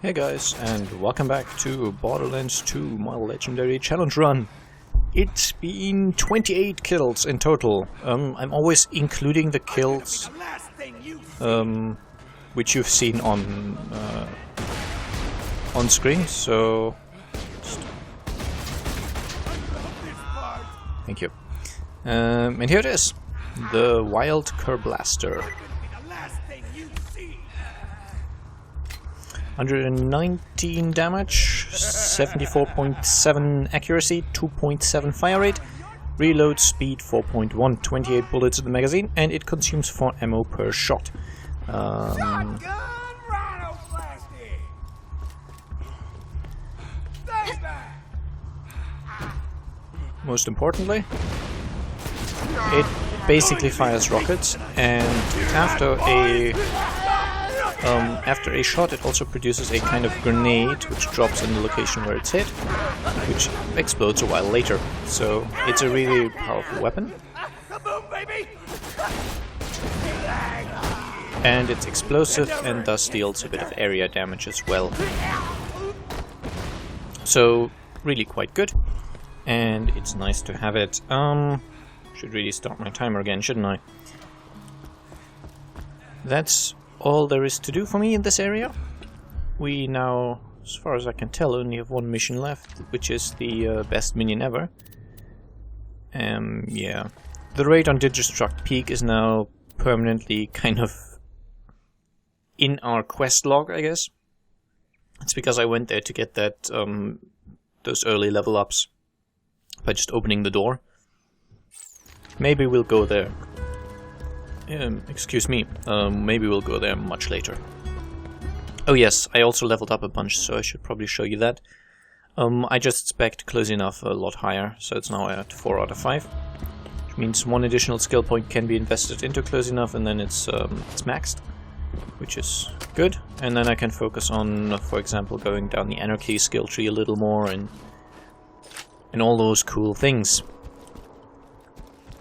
Hey guys, and welcome back to Borderlands 2, my legendary challenge run. It's been 28 kills in total. I'm always including the kills which you've seen on screen, so thank you. And here it is, the Wild Curblaster. 119 damage, 74.7 accuracy, 2.7 fire rate, reload speed 4.1, 28 bullets in the magazine, and it consumes 4 ammo per shot. Most importantly, it basically fires rockets, and after a shot it also produces a kind of grenade which drops in the location where it's hit, which explodes a while later. So it's a really powerful weapon. And it's explosive and thus deals a bit of area damage as well. So really quite good. And it's nice to have it. Should really start my timer again, shouldn't I? That's all there is to do for me in this area. We now, as far as I can tell, only have one mission left, which is the best minion ever. Yeah. The raid on Digistruct Peak is now permanently kind of in our quest log, I guess. It's because I went there to get that those early level ups by just opening the door. Maybe we'll go there. Excuse me, maybe we'll go there much later. Oh yes, I also leveled up a bunch, so I should probably show you that. I just spec'd close enough a lot higher, so it's now at 4 out of 5. Which means one additional skill point can be invested into close enough, and then it's maxed. Which is good, and then I can focus on, for example, going down the Anarchy skill tree a little more, and all those cool things.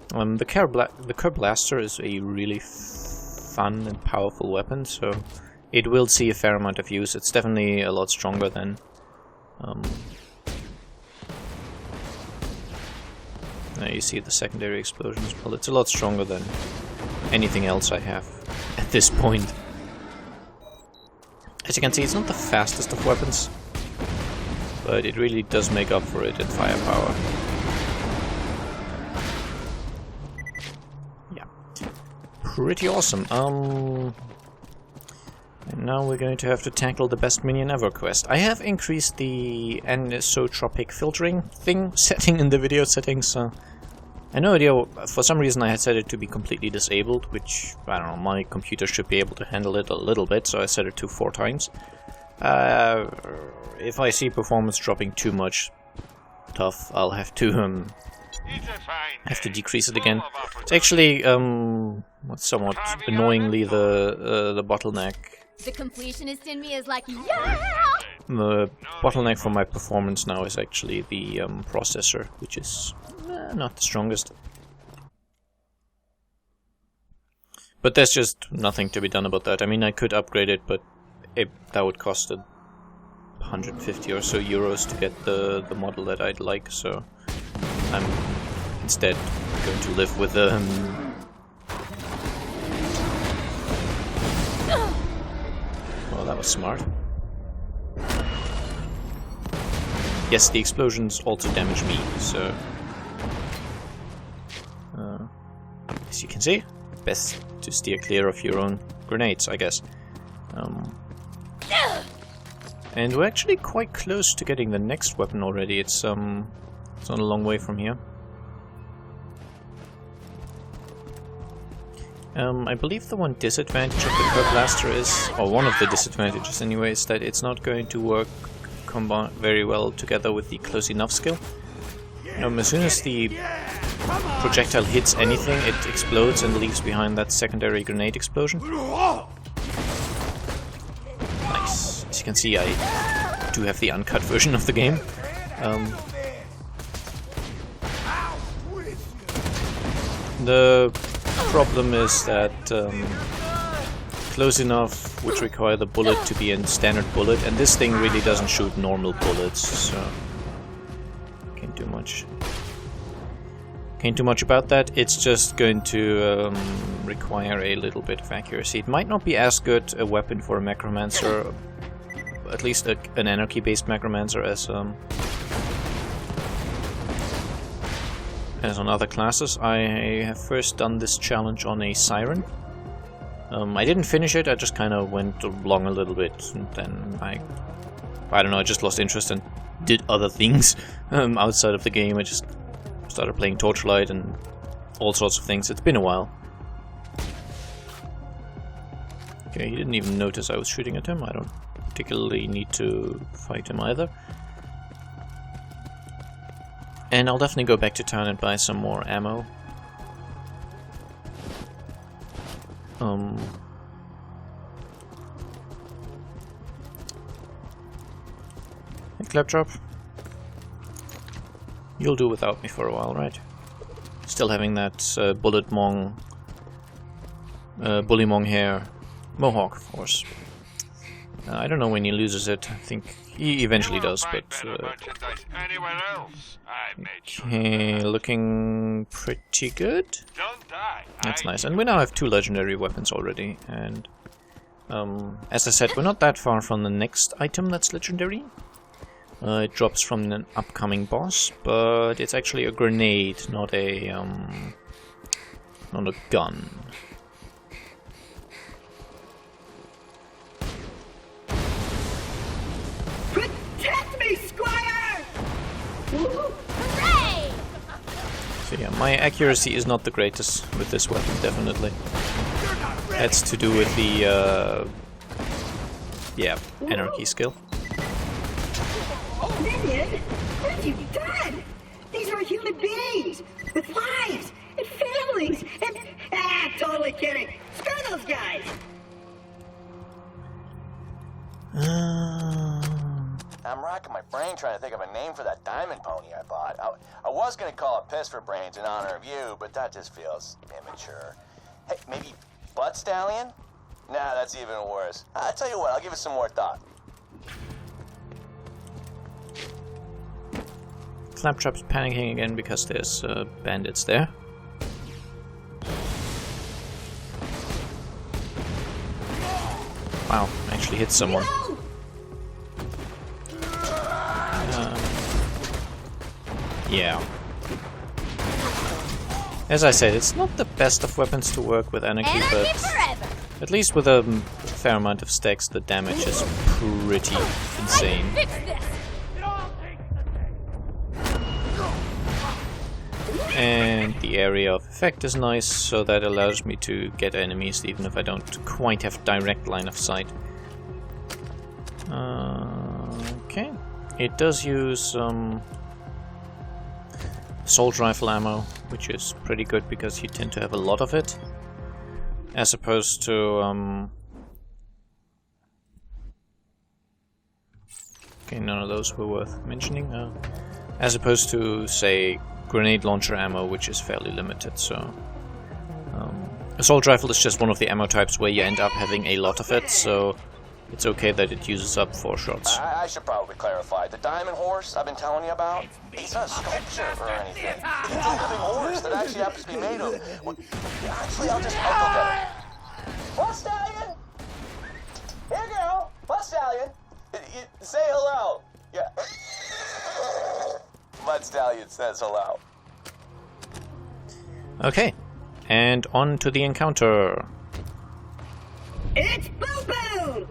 The Curblaster is a really fun and powerful weapon, so it will see a fair amount of use. It's definitely a lot stronger than now you see the secondary explosions. Well, it's a lot stronger than anything else I have at this point. As you can see, it's not the fastest of weapons, but it really does make up for it in firepower. Pretty awesome. And now we're going to have to tackle the best minion ever quest. I have increased the anisotropic filtering setting in the video settings. I have no idea, for some reason I had set it to be completely disabled, which, I don't know, my computer should be able to handle it a little bit, so I set it to 4 times. If I see performance dropping too much, tough, I'll have to decrease it again. It's actually somewhat annoyingly the bottleneck. The completionist in me is like, yeah! The bottleneck for my performance now is actually the processor, which is not the strongest. But there's just nothing to be done about that. I mean, I could upgrade it, but that would cost 150 or so euros to get the model that I'd like, so I'm instead going to live with the well, that was smart. Yes, the explosions also damage me, so as you can see, best to steer clear of your own grenades, I guess. And we're actually quite close to getting the next weapon already. It's not a long way from here. I believe the one disadvantage of the Curblaster is, or one of the disadvantages anyway, is that it's not going to work very well together with the close enough skill. As soon as the projectile hits anything, it explodes and leaves behind that secondary grenade explosion. Nice. As you can see, I do have the uncut version of the game. The problem is that close enough would require the bullet to be a standard bullet, and this thing really doesn't shoot normal bullets, so can't do much. Can't do much about that. It's just going to require a little bit of accuracy. It might not be as good a weapon for a Necromancer, at least an anarchy-based Necromancer, as on other classes. I have first done this challenge on a Siren. I didn't finish it, I just kind of went along a little bit, and then I don't know, I just lost interest and did other things outside of the game. I just started playing Torchlight and all sorts of things. It's been a while. Okay, he didn't even notice I was shooting at him. I don't particularly need to fight him either. And I'll definitely go back to town and buy some more ammo. Hey, Claptrap. You'll do without me for a while, right? Still having that Bullymong hair mohawk, of course. I don't know when he loses it. I think he eventually does, but... okay, looking pretty good. That's nice. And we now have 2 legendary weapons already, and... as I said, we're not that far from the next item that's legendary. It drops from an upcoming boss, but it's actually a grenade, not a gun. Protect me, Squire! Hooray! So yeah, my accuracy is not the greatest with this weapon, definitely. That's to do with the anarchy skill. Minion, what have you done? These are human beings with lives and families and... totally kidding. Screw those guys. I'm racking my brain trying to think of a name for that diamond pony I bought. I was going to call it Piss for Brains in honor of you, but that just feels immature. Hey, maybe Butt Stallion? Nah, that's even worse. I'll tell you what, I'll give it some more thought. Claptrap's panicking again because there's bandits there. Wow, actually hit someone. Yeah. As I said, it's not the best of weapons to work with Anarchy, but at least with a fair amount of stacks, the damage is pretty insane. And the area of effect is nice, so that allows me to get enemies even if I don't quite have direct line of sight. Okay. It does use assault rifle ammo, which is pretty good because you tend to have a lot of it, as opposed to okay, none of those were worth mentioning. As opposed to, say, grenade launcher ammo, which is fairly limited. So assault rifle is just one of the ammo types where you end up having a lot of it, so it's okay that it uses up 4 shots. I should probably clarify. The diamond horse I've been telling you about, it's not a sculpture or anything. It's a living horse that actually happens to be made of... Well, actually, I'll go get it. What, Stallion? Here you go. What, Stallion? Say hello. Yeah. Mud Stallion says hello. Okay, and on to the encounter. It's Boo Boo!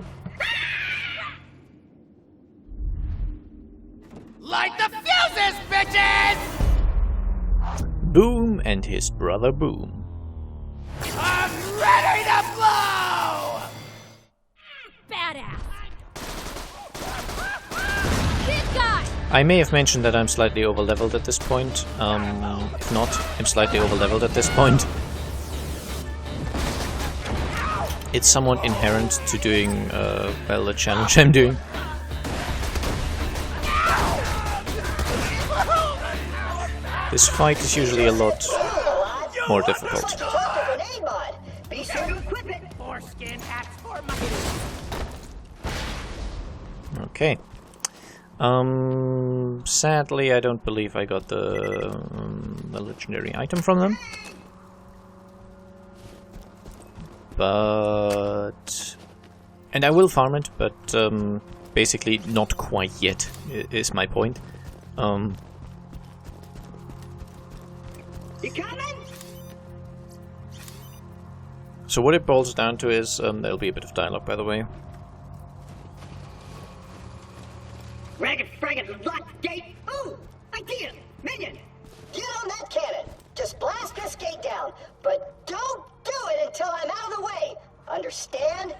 Light the fuses, bitches! Boom and his brother Boom. I'm ready to blow! Badass! Big guy! I may have mentioned that I'm slightly overleveled at this point. If not, I'm slightly overleveled at this point. It's somewhat inherent to doing, well, the challenge I'm doing. This fight is usually a lot more difficult. Be sure to equip it. Foreskin hats Okay. Sadly, I don't believe I got the legendary item from them. But... And I will farm it, but basically not quite yet, is my point. You coming? So what it boils down to is, there'll be a bit of dialogue, by the way. Ragged fraggot lock gate. Ooh, idea. Minion. Get on that cannon. Just blast this gate down. But don't do it until I'm out of the way. Understand?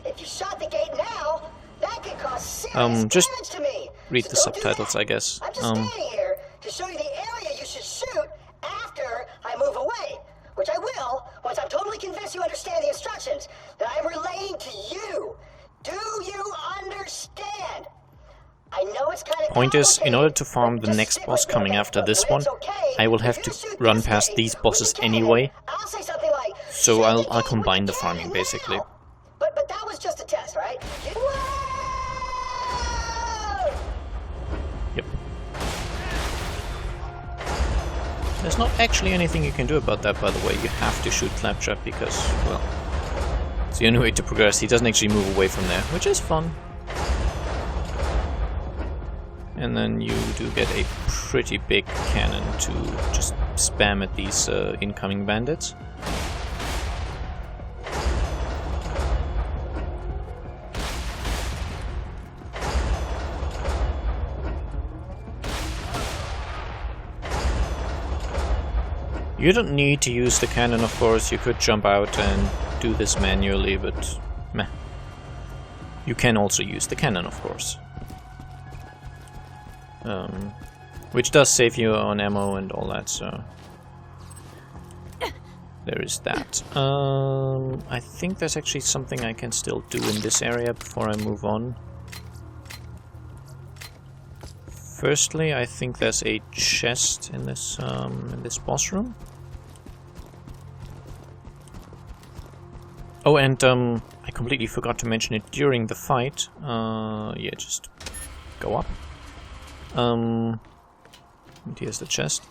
If you shot the gate now, that could cause serious just damage to me. read So the don't do subtitles, that. I guess. I'm just standing here to show you the area you should shoot after I move away. Which I will, once I'm totally convinced you understand the instructions that I'm relaying to you. Do you understand? I know it's kind of Point is, in order to farm the next boss coming after this one, I will have to run past these bosses anyway. I'll say something like, So I'll combine the farming, basically. But that was just a test, right? Whoa! Yep. There's not actually anything you can do about that, by the way. You have to shoot Claptrap because, well, it's the only way to progress. He doesn't actually move away from there, which is fun. And then you do get a pretty big cannon to just spam at these incoming bandits. You don't need to use the cannon, of course. You could jump out and do this manually, but meh. You can also use the cannon, of course. Which does save you on ammo and all that, so... There is that. I think there's actually something I can still do in this area before I move on. Firstly, I think there's a chest in this boss room. Oh, and I completely forgot to mention it during the fight. Yeah, just go up. And here's the chest.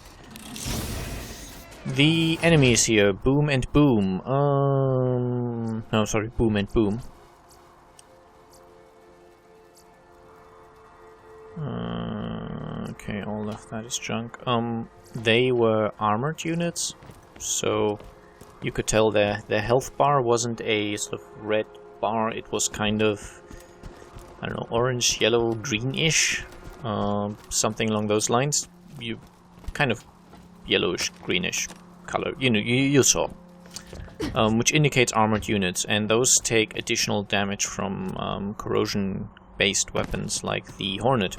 The enemies here, Boom and Boom. No, sorry, Boom and Boom. Okay, all of that is junk. They were armored units, so you could tell their health bar wasn't a sort of red bar. It was kind of, I don't know, orange, yellow, greenish. Something along those lines. You kind of yellowish, greenish color. You know, you saw. Which indicates armored units, and those take additional damage from corrosion-based weapons like the Hornet.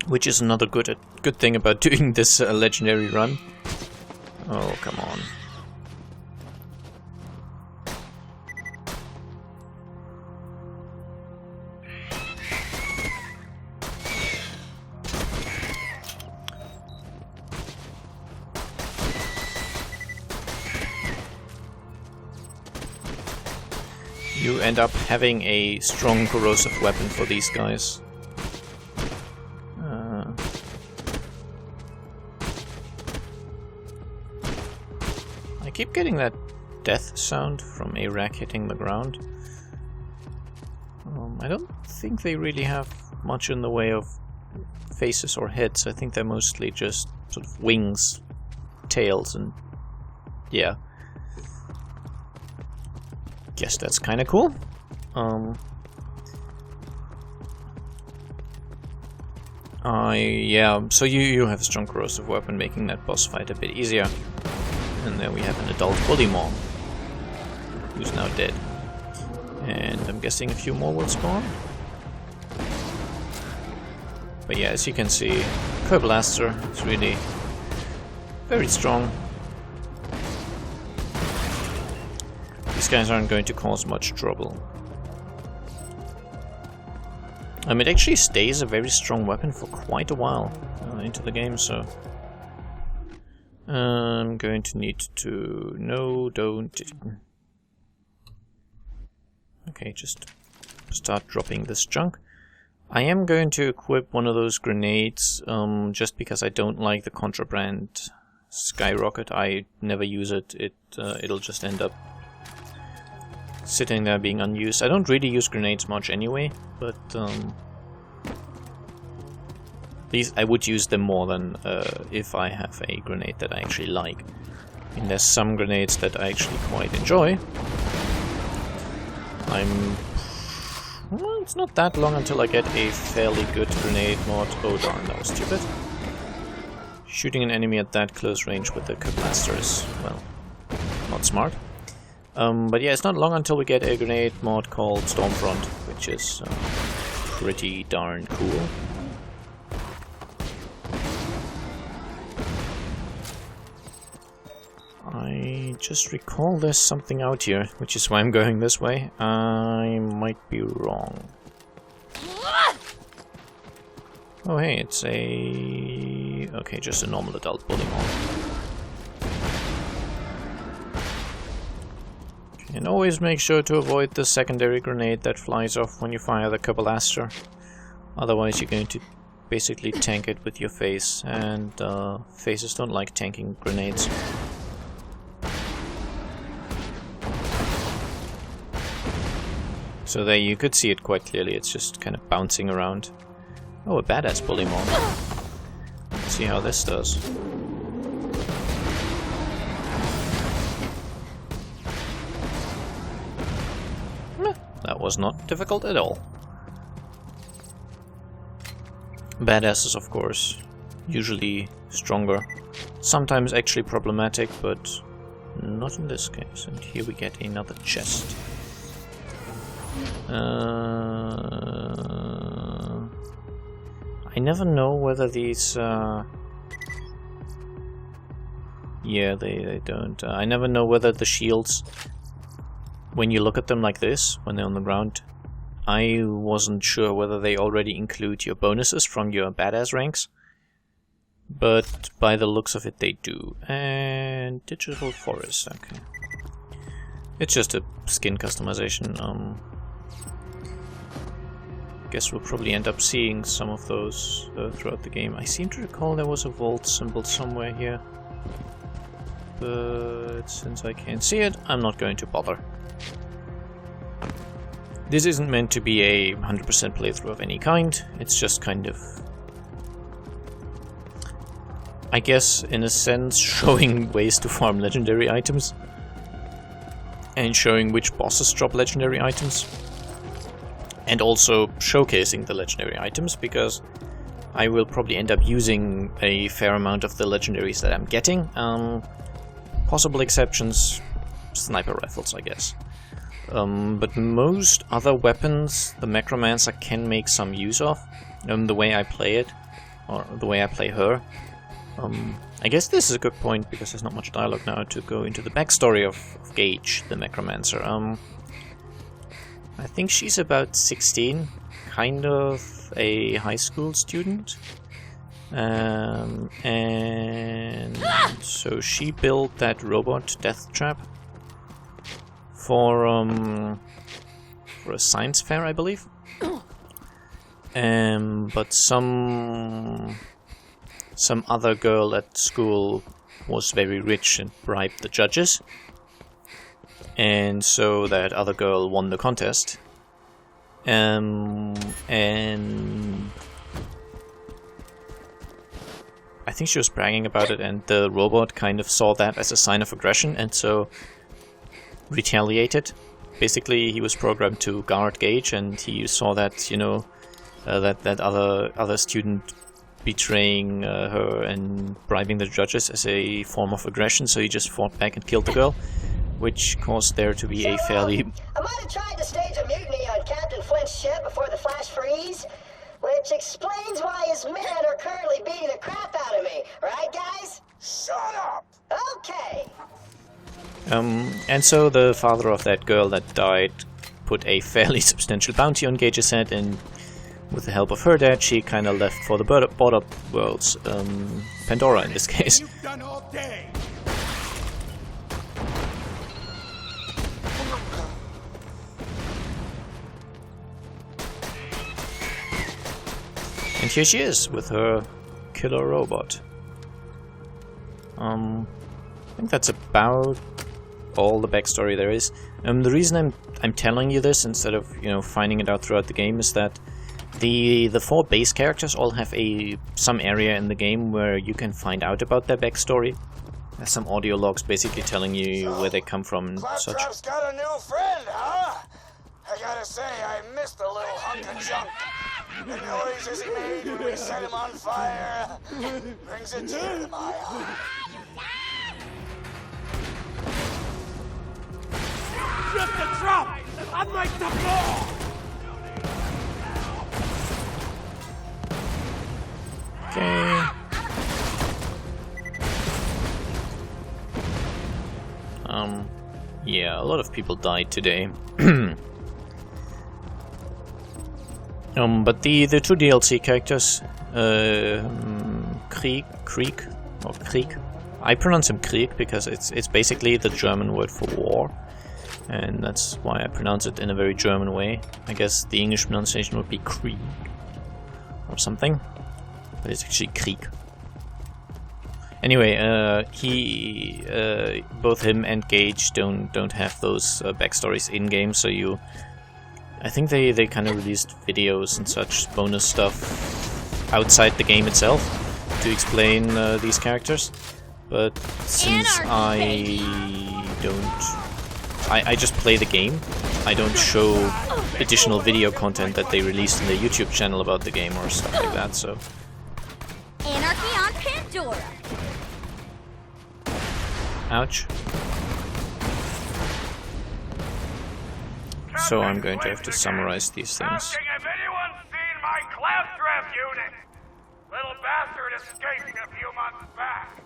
Which is another good thing about doing this legendary run. Oh, come on. You end up having a strong corrosive weapon for these guys. I keep getting that death sound from a rack hitting the ground. I don't think they really have much in the way of faces or heads. I think they're mostly just sort of wings, tails, and yeah. Guess that's kind of cool. Yeah, so you have a strong corrosive weapon, making that boss fight a bit easier. And then we have an adult Bullymon, who's now dead. And I'm guessing a few more will spawn. But yeah, as you can see, Blaster is really very strong. These guys aren't going to cause much trouble. It actually stays a very strong weapon for quite a while into the game, so... I'm going to need to... No, don't... Okay, just start dropping this junk. I am going to equip one of those grenades, just because I don't like the contraband skyrocket. I never use it. It'll just end up sitting there being unused. I don't really use grenades much anyway, but these I would use them more than if I have a grenade that I actually like. I mean, there's some grenades that I actually quite enjoy. Well, it's not that long until I get a fairly good grenade mod. Oh darn, that was stupid. Shooting an enemy at that close range with the blaster is, well, not smart. But yeah, it's not long until we get a grenade mod called Stormfront, which is pretty darn cool. I just recall there's something out here, which is why I'm going this way. I might be wrong. Oh hey, it's a... okay, just a normal adult bully mod. And always make sure to avoid the secondary grenade that flies off when you fire the blaster. Otherwise you're going to basically tank it with your face, and faces don't like tanking grenades. So there you could see it quite clearly, it's just kind of bouncing around. Oh, a badass bully mod. Let's see how this does. That was not difficult at all. Badasses, of course, usually stronger. Sometimes actually problematic, but not in this case. And here we get another chest. I never know whether these... yeah, they don't. I never know whether the shields, when you look at them like this, when they're on the ground, I wasn't sure whether they already include your bonuses from your badass ranks. But by the looks of it, they do. And digital forest, okay. It's just a skin customization. Guess we'll probably end up seeing some of those throughout the game. I seem to recall there was a vault symbol somewhere here, but since I can't see it, I'm not going to bother. This isn't meant to be a 100% playthrough of any kind, it's just kind of, I guess, in a sense, showing ways to farm legendary items and showing which bosses drop legendary items. And also showcasing the legendary items, because I will probably end up using a fair amount of the legendaries that I'm getting. Possible exceptions, sniper rifles, I guess. But most other weapons the Necromancer can make some use of, the way I play it, or the way I play her. I guess this is a good point, because there's not much dialogue now, to go into the backstory of Gage, the Necromancer. I think she's about 16, kind of a high school student. And so she built that robot death trap for a science fair, I believe. But some other girl at school was very rich and bribed the judges. And so that other girl won the contest. And I think she was bragging about it, and the robot kind of saw that as a sign of aggression, and so retaliated. Basically, he was programmed to guard Gage, and he saw that, you know, that other student betraying her and bribing the judges as a form of aggression, so he just fought back and killed the girl, which caused there to be a fairly... I might have tried to stage a mutiny on Captain Flint's ship before the flash freeze, which explains why his men are currently beating the crap out of me, right guys? Shut up! Okay. And so the father of that girl that died put a fairly substantial bounty on Gage's head, and with the help of her dad, she kind of left for the border worlds, Pandora in this case. You've done all day. And here she is with her killer robot. I think that's about all the backstory there is. The reason I'm telling you this instead of, you know, finding it out throughout the game is that the 4 base characters all have some area in the game where you can find out about their backstory. There's some audio logs basically telling you where they come from and such. Claptrap's got a new friend, huh? I gotta say, I missed the little hunk of junk. The noises he made when we set him on fire brings a tear to my eye. Just a drop! Unlike the ball! Okay. Yeah, a lot of people died today. But the 2 DLC characters, Krieg. I pronounce him Krieg because it's basically the German word for war, and that's why I pronounce it in a very German way. I guess the English pronunciation would be Krieg or something, but it's actually Krieg. Anyway, both him and Gage don't have those backstories in game, so I think they kind of released videos and such bonus stuff outside the game itself to explain these characters. But since I just play the game, I don't show additional video content that they released in their YouTube channel about the game or stuff like that. So. Anarchy on Pandora. Ouch. So I'm going to have to summarize these things. Asking if anyone's seen my Claptrap unit. Little bastard escaped a few months back.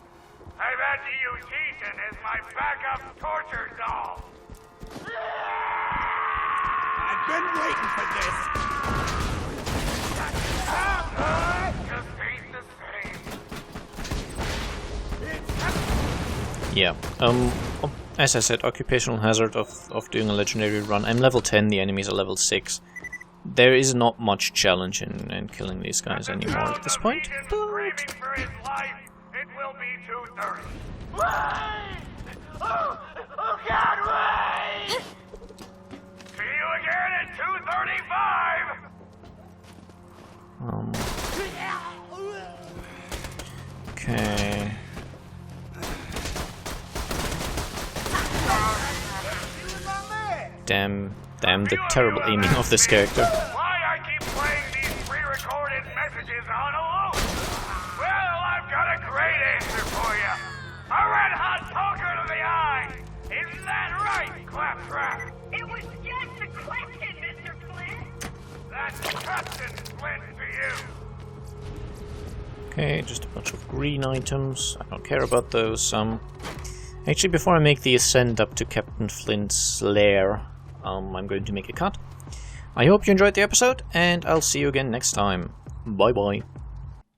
I've had to use Ethan as my backup torture doll. I've been waiting for this. Just ain't the same. Yeah. As I said, occupational hazard of doing a legendary run. I'm level 10, the enemies are level 6. There is not much challenge in killing these guys anymore at this point. But It will be 2:30. Wait! Oh God, wait! See you again at 2:35. Okay. Damn the terrible aiming of this character. Why I keep playing these pre-recorded messages on a loop? Well, I've got a great answer for you. A red-hot poker to the eye. Isn't that right, Claptrap? It was just a question, Mr. Flynn. That's Captain Flynn to you. Okay, just a bunch of green items. I don't care about those. Actually, before I make the ascent up to Captain Flint's lair, I'm going to make a cut. I hope you enjoyed the episode, and I'll see you again next time. Bye bye.